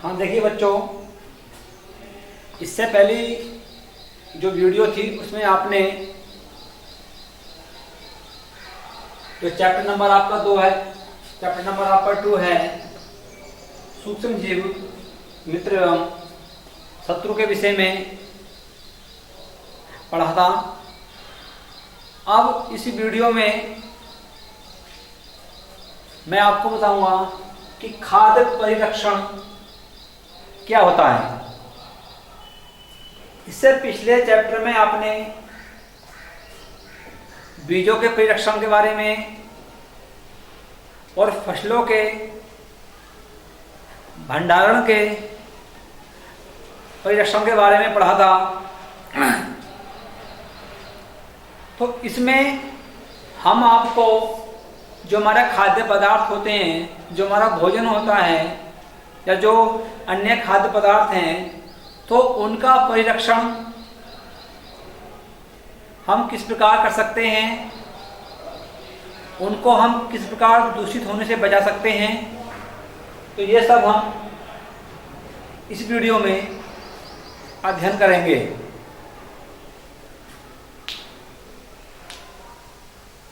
हाँ देखिए बच्चों, इससे पहली जो वीडियो थी उसमें आपने जो चैप्टर नंबर आपका 2 है, चैप्टर नंबर आपका 2 है सूक्ष्म जीव मित्र एवं शत्रु के विषय में पढ़ा था। अब इस वीडियो में मैं आपको बताऊंगा कि खाद्य परिरक्षण क्या होता है। इससे पिछले चैप्टर में आपने बीजों के परिरक्षण के बारे में और फसलों के भंडारण के परिरक्षण के बारे में पढ़ा था। तो इसमें हम आपको जो हमारे खाद्य पदार्थ होते हैं, जो हमारा भोजन होता है या जो अन्य खाद्य पदार्थ हैं, तो उनका परिरक्षण हम किस प्रकार कर सकते हैं, उनको हम किस प्रकार दूषित होने से बचा सकते हैं, तो ये सब हम इस वीडियो में अध्ययन करेंगे।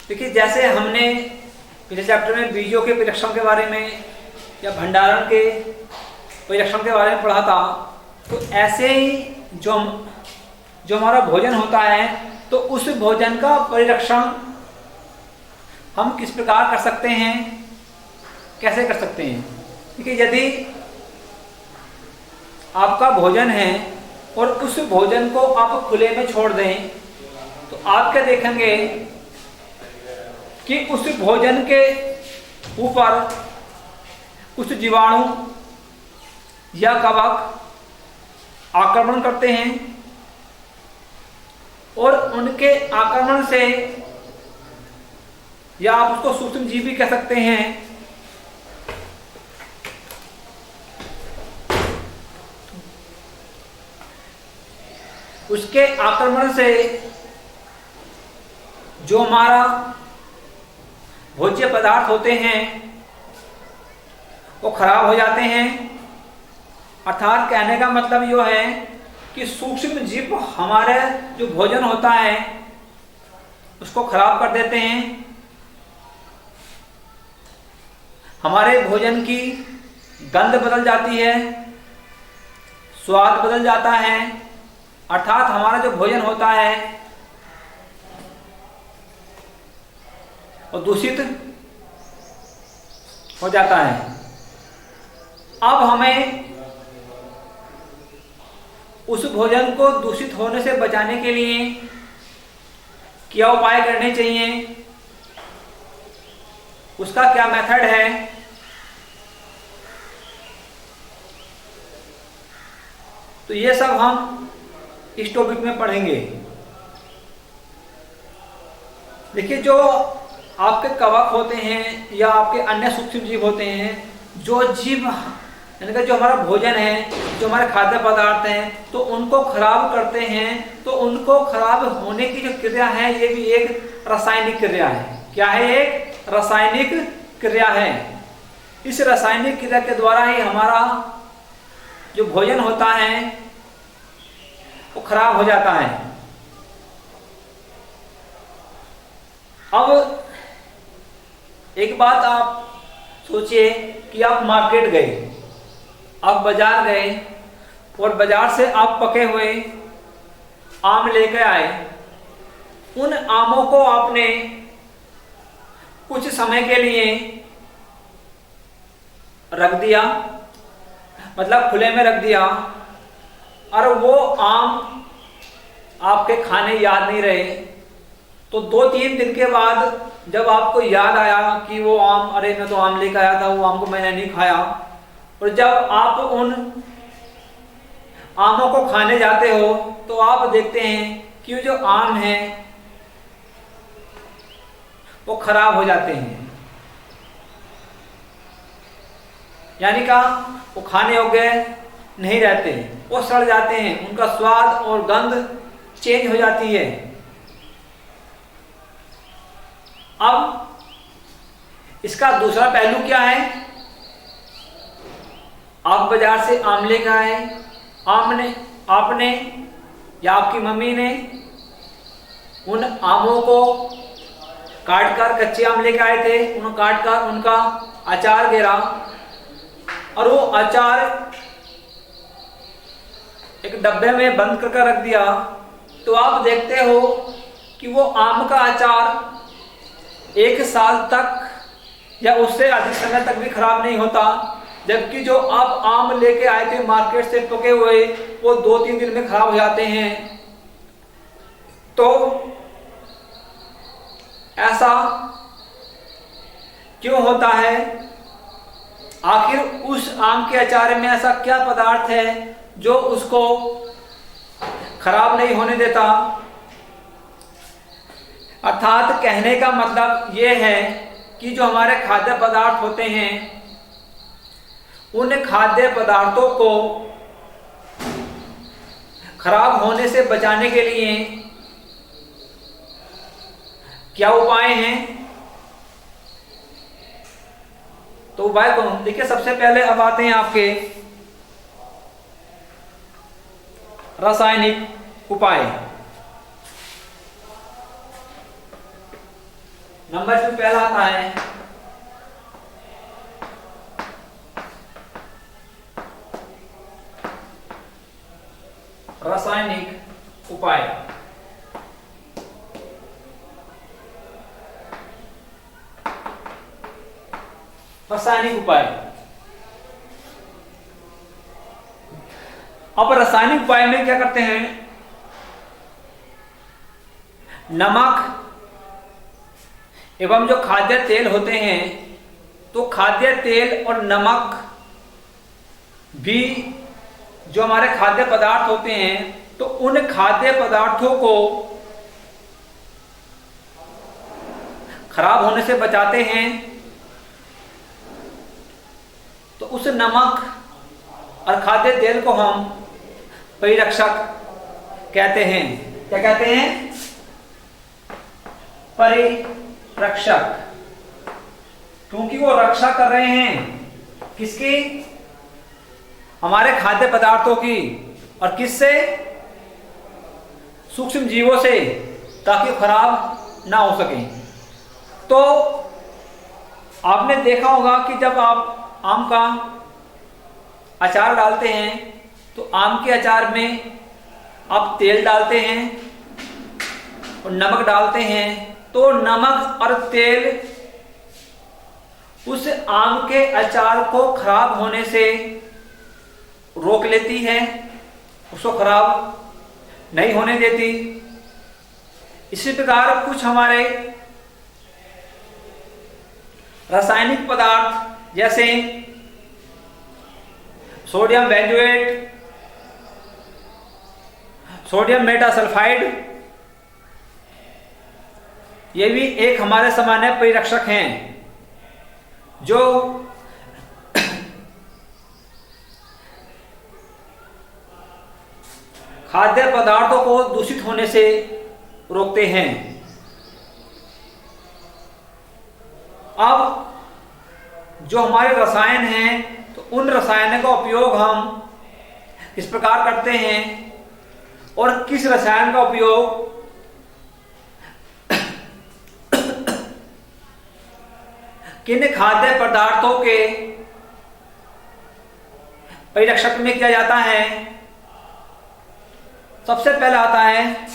देखिए, जैसे हमने पिछले चैप्टर में बीजों के परिरक्षण के बारे में या भंडारण के परिरक्षण के बारे में पढ़ा था, तो ऐसे ही जो हमारा भोजन होता है, तो उस भोजन का परिरक्षण हम किस प्रकार कर सकते हैं, कैसे कर सकते हैं। देखिए, यदि आपका भोजन है और उस भोजन को आप खुले में छोड़ दें, तो आप क्या देखेंगे कि उस भोजन के ऊपर कुछ जीवाणु या कवक आक्रमण करते हैं और उनके आक्रमण से, या आप उसको सूक्ष्म जीव भी कह सकते हैं, उसके आक्रमण से जो हमारा भोज्य पदार्थ होते हैं वो खराब हो जाते हैं। अर्थात कहने का मतलब यो है कि सूक्ष्म जीव हमारे जो भोजन होता है उसको खराब कर देते हैं, हमारे भोजन की गंध बदल जाती है, स्वाद बदल जाता है, अर्थात हमारा जो भोजन होता है वो दूषित हो जाता है। अब हमें उस भोजन को दूषित होने से बचाने के लिए क्या उपाय करने चाहिए, उसका क्या मेथड है, तो ये सब हम इस टॉपिक में पढ़ेंगे। देखिए, जो आपके कवक होते हैं या आपके अन्य सूक्ष्म जीव होते हैं, जो जीव यानी कि जो हमारा भोजन है, जो हमारे खाद्य पदार्थ हैं, तो उनको खराब करते हैं, तो उनको खराब होने की जो क्रिया है ये भी एक रासायनिक क्रिया है। क्या है? एक रासायनिक क्रिया है। इस रासायनिक क्रिया के द्वारा ही हमारा जो भोजन होता है वो खराब हो जाता है। अब एक बात आप सोचिए कि आप मार्केट गए, आप बाजार गए और बाजार से आप पके हुए आम लेकर आए। उन आमों को आपने कुछ समय के लिए रख दिया, मतलब खुले में रख दिया, और वो आम आपके खाने याद नहीं रहे। तो 2-3 दिन के बाद जब आपको याद आया कि वो आम, अरे मैं तो आम लेकर आया था, वो आम को मैंने नहीं खाया, और जब आप उन आमों को खाने जाते हो तो आप देखते हैं कि जो आम हैं वो खराब हो जाते हैं, यानी का वो खाने योग्य नहीं रहते, वो सड़ जाते हैं, उनका स्वाद और गंध चेंज हो जाती है। अब इसका दूसरा पहलू क्या है आप बाजार से आम लेकर आए, आपने या आपकी मम्मी ने उन आमों को काट कर, कच्चे आम लेकर आए थे, उन्हें काट कर उनका अचार गिरा और वो अचार एक डब्बे में बंद करके रख दिया, तो आप देखते हो कि वो आम का अचार 1 साल तक या उससे अधिक समय तक भी खराब नहीं होता, जबकि जो आप आम लेके आए थे मार्केट से पके हुए, वो 2-3 दिन में खराब हो जाते हैं। तो ऐसा क्यों होता है? आखिर उस आम के अचार में ऐसा क्या पदार्थ है जो उसको खराब नहीं होने देता? अर्थात कहने का मतलब ये है कि जो हमारे खाद्य पदार्थ होते हैं, उन खाद्य पदार्थों को खराब होने से बचाने के लिए क्या उपाय हैं? तो उपाय को देखिए, सबसे पहले अब आते हैं आपके रासायनिक उपाय। नंबर 2 पहला आता है रासायनिक उपाय। रासायनिक उपाय। अब रासायनिक उपाय में क्या करते हैं? नमक एवं जो खाद्य तेल होते हैं, तो खाद्य तेल और नमक भी जो हमारे खाद्य पदार्थ होते हैं, तो उन खाद्य पदार्थों को खराब होने से बचाते हैं। तो उस नमक और खाद्य तेल को हम परिरक्षक कहते हैं। क्या कहते हैं? परिरक्षक। क्योंकि वो रक्षा कर रहे हैं किसकी? हमारे खाद्य पदार्थों की। और किससे? सूक्ष्म जीवों से, ताकि खराब ना हो सके। तो आपने देखा होगा कि जब आप आम का अचार डालते हैं, तो आम के अचार में आप तेल डालते हैं और नमक डालते हैं, तो नमक और तेल उस आम के अचार को खराब होने से रोक लेती है, उसको खराब नहीं होने देती। इसी प्रकार कुछ हमारे रासायनिक पदार्थ जैसे सोडियम बेंजोएट, सोडियम मेटासल्फाइड, ये भी एक हमारे सामान्य परिरक्षक हैं, जो खाद्य पदार्थों को दूषित होने से रोकते हैं। अब जो हमारे रसायन हैं, तो उन रसायनों का उपयोग हम किस प्रकार करते हैं और किस रसायन का उपयोग किन खाद्य पदार्थों के परिरक्षक में किया जाता है? सबसे पहले आता है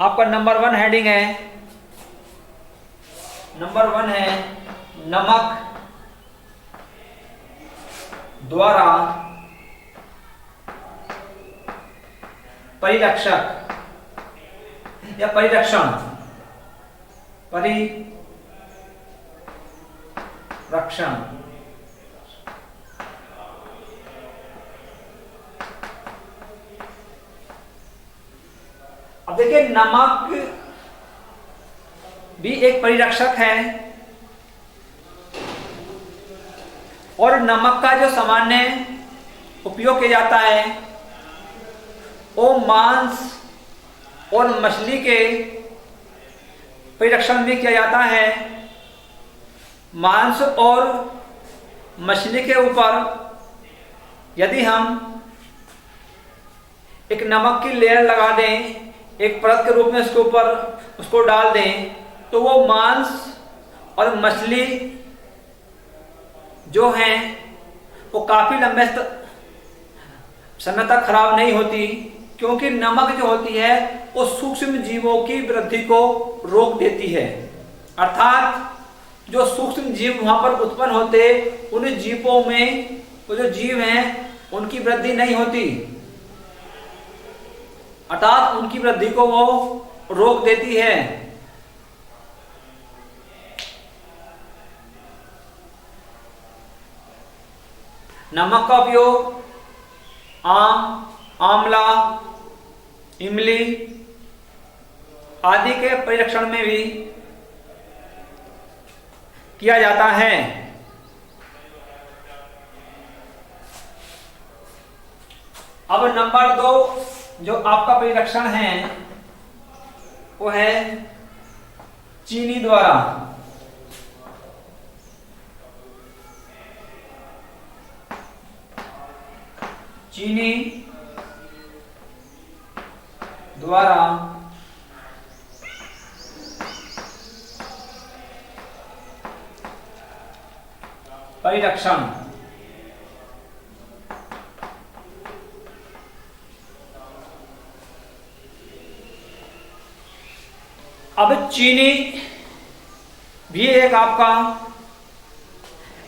आपका नंबर 1 हेडिंग है, नंबर 1 है नमक द्वारा परिरक्षक या परिरक्षण। अब देखिए, नमक भी एक परिरक्षक है और नमक का जो सामान्य उपयोग किया जाता है वो मांस और मछली के परिरक्षण में किया जाता है। मांस और मछली के ऊपर यदि हम एक नमक की लेयर लगा दें, एक परत के रूप में उसके ऊपर उसको डाल दें, तो वो मांस और मछली जो हैं वो काफी लंबे समय तक खराब नहीं होती, क्योंकि नमक जो होती है वो सूक्ष्म जीवों की वृद्धि को रोक देती है। अर्थात जो सूक्ष्म जीव वहां पर उत्पन्न होते, उन जीवों में वो जो जीव हैं उनकी वृद्धि नहीं होती, अर्थात उनकी वृद्धि को वो रोक देती है। नमक का उपयोग आम, आंवला, इमली आदि के परिरक्षण में भी किया जाता है। अब नंबर 2 जो आपका परिरक्षण है वो है चीनी द्वारा। चीनी द्वारा परिरक्षण। अब चीनी भी एक आपका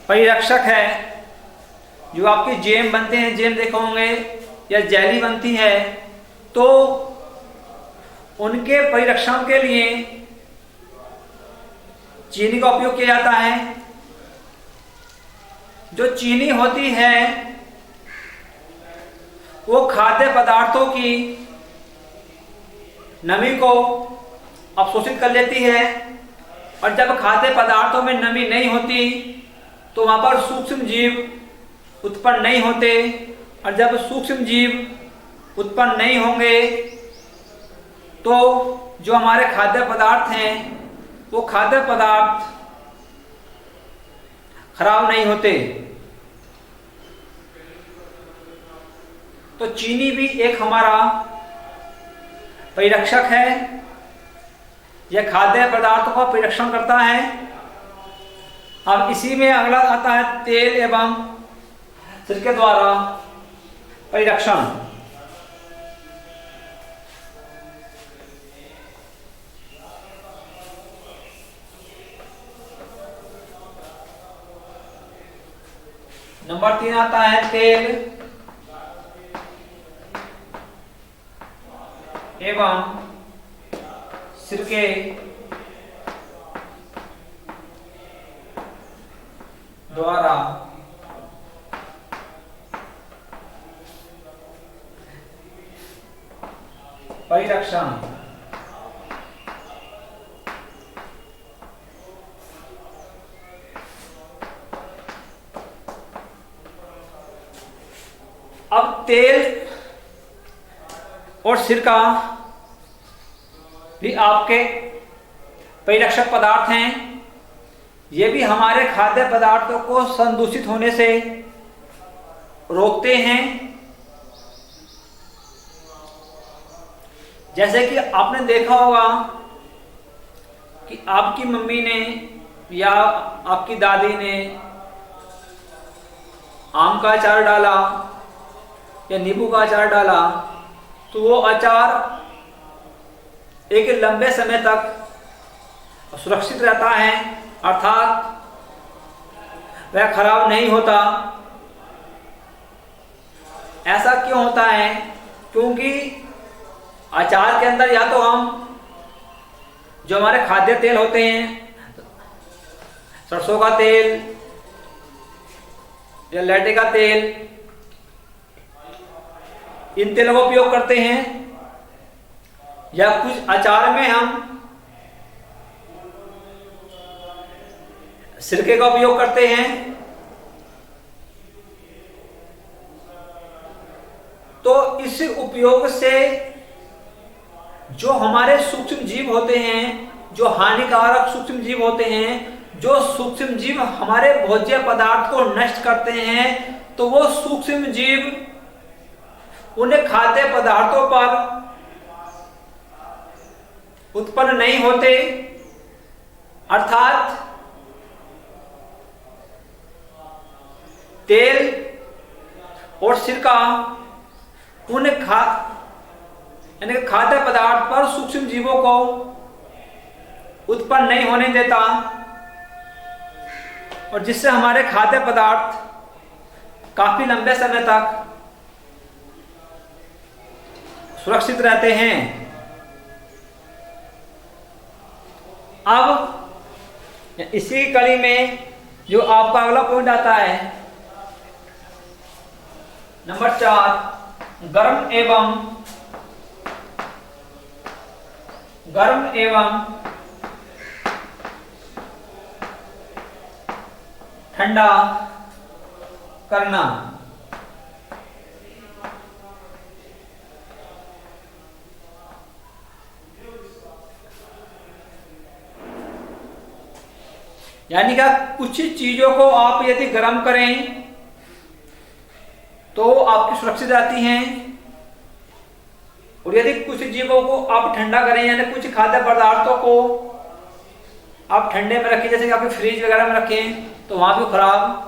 परिरक्षक है। जो आपके जेम बनते हैं, जेम देखे होंगे, या जेली बनती है, तो उनके परिरक्षण के लिए चीनी का उपयोग किया जाता है। जो चीनी होती है वो खाद्य पदार्थों की नमी को अवशोषित कर लेती है, और जब खाद्य पदार्थों में नमी नहीं होती तो वहां पर सूक्ष्म जीव उत्पन्न नहीं होते, और जब सूक्ष्म जीव उत्पन्न नहीं होंगे तो जो हमारे खाद्य पदार्थ हैं वो खाद्य पदार्थ खराब नहीं होते। तो चीनी भी एक हमारा परिरक्षक है। यह खाद्य पदार्थों का परिरक्षण करता है। अब इसी में अगला आता है तेल एवं सिरके द्वारा परिरक्षण। नंबर 3 आता है तेल एवं सिरके द्वारा परिरक्षण। अब तेल और सिरका भी आपके परिरक्षक पदार्थ हैं। ये भी हमारे खाद्य पदार्थों को संदूषित होने से रोकते हैं। जैसे कि आपने देखा होगा कि आपकी मम्मी ने या आपकी दादी ने आम का अचार डाला या नींबू का अचार डाला, तो वो अचार एक लंबे समय तक सुरक्षित रहता है, अर्थात वह खराब नहीं होता। ऐसा क्यों होता है? क्योंकि अचार के अंदर या तो हम जो हमारे खाद्य तेल होते हैं, सरसों का तेल या लैटे का तेल, इन तेलों का उपयोग करते हैं, या कुछ अचार में हम सिरके का उपयोग करते हैं। तो इस उपयोग से जो हमारे सूक्ष्म जीव होते हैं, जो हानिकारक सूक्ष्म जीव होते हैं, जो सूक्ष्म जीव हमारे भोज्य पदार्थ को नष्ट करते हैं, तो वो सूक्ष्म जीव उन खाद्य पदार्थों पर उत्पन्न नहीं होते, अर्थात तेल और सिरका उन खाद्य पदार्थ पर सूक्ष्म जीवों को उत्पन्न नहीं होने देता, और जिससे हमारे खाद्य पदार्थ काफी लंबे समय तक सुरक्षित रहते हैं। अब इसी कड़ी में जो आपका अगला पॉइंट आता है, नंबर 4, गर्म एवं ठंडा करना। यानी क्या, कुछ चीजों को आप यदि गर्म करें तो आपकी सुरक्षित रहती हैं, और यदि कुछ चीजों को आप ठंडा करें, यानी कुछ खाद्य पदार्थों को आप ठंडे में रखें, जैसे कि आपके फ्रिज वगैरह में रखें, तो वहां भी खराब